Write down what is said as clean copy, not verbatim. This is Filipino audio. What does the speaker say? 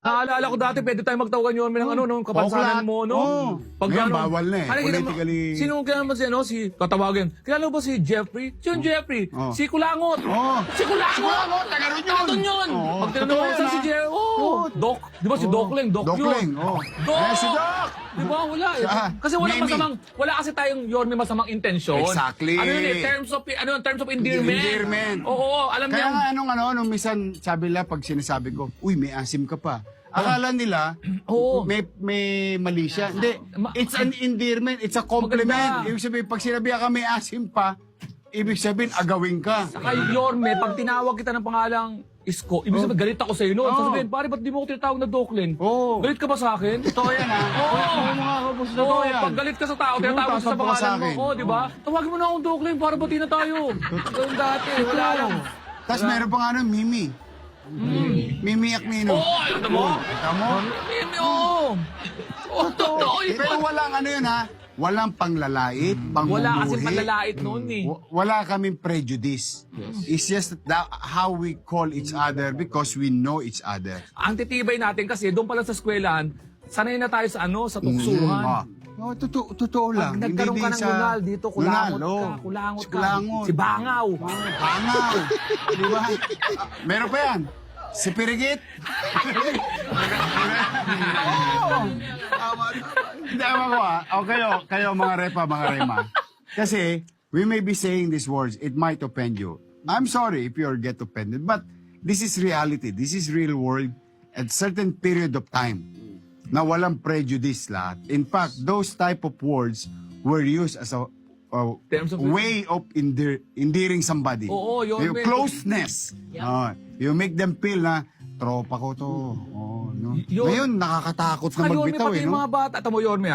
Naalala ko dati, pwede tayo magtawagan yun ng ano, nung kapansanan mo, no? Ngayon, bawal na eh. Politically... Sino kaya mo si, ano, si, tatawagin? Kilala mo ba si Jeffrey? Si Jeffrey? Si Kulangot? Si Kulangot! Si Kulangot, taga ron yun! Taga yun! Pag tinanong mo sa si Jeffrey, Doc. Di ba si Doc Leng? Doc Doc yun. Leng, Doc! Si Doc! Di ba? Wala eh. Kasi wala kasi tayong Yorme masamang intensyon. Exactly. Ano yun eh, terms of endearment. Endearment. Oo, alam Kaya niya. nga nung minsan sabi nila pag sinasabi ko, uy, may asim ka pa. Akala nila, may mali siya. Hindi, it's an endearment, it's a compliment. Maganda. Ibig sabihin, pag sinabi ka may asim pa, ibig sabihin, agawin ka. Saka yung Yorme, pag tinawag kita ng pangalang Isko, ibig sabihin, galit ako sa'yo noon. Sasabihin, pare, ba't di mo ko tinatawag na Doklen? Galit ka ba sa akin? Totoo yan, ha? Mga kapos, totoo yan. Pag galit ka sa tao, tinatawag ka sa pangalan mo. Di ba? Tawagin mo na akong Doklen para bati na tayo. Gawin dati, wala lang. Tapos meron pa nga Mimi. Mimi Aquino. Alam mo? Mimi, totoo yun. Pero walang yun, ha? Walang panglalait, pangmumuhi. Wala kasi panlalait noon eh. Wala kaming prejudice. It's just how we call each other because we know each other. Ang titibay natin kasi, doon pala sa eskwelahan, sanay na tayo sa tuksuhan. Totoo lang. Pag nagkaroon ka ng kunal, dito kulangot ka. Kulangot ka. Si Bangaw. Bangaw. Di ba? Meron pa yan. Si Pirigit. Hindi, ako kayo mga repa, mga rema. Kasi, we may be saying these words, it might offend you. I'm sorry if you get offended, but this is reality. This is real world at certain period of time na walang prejudice lahat. In fact, those type of words were used as a way of endearing somebody. Oo, yun. Yung closeness. You make them feel na tropa ko to. No? Ngayon, nakakatakot na magbitaw. Pati yung mga bata. Tamo Yorme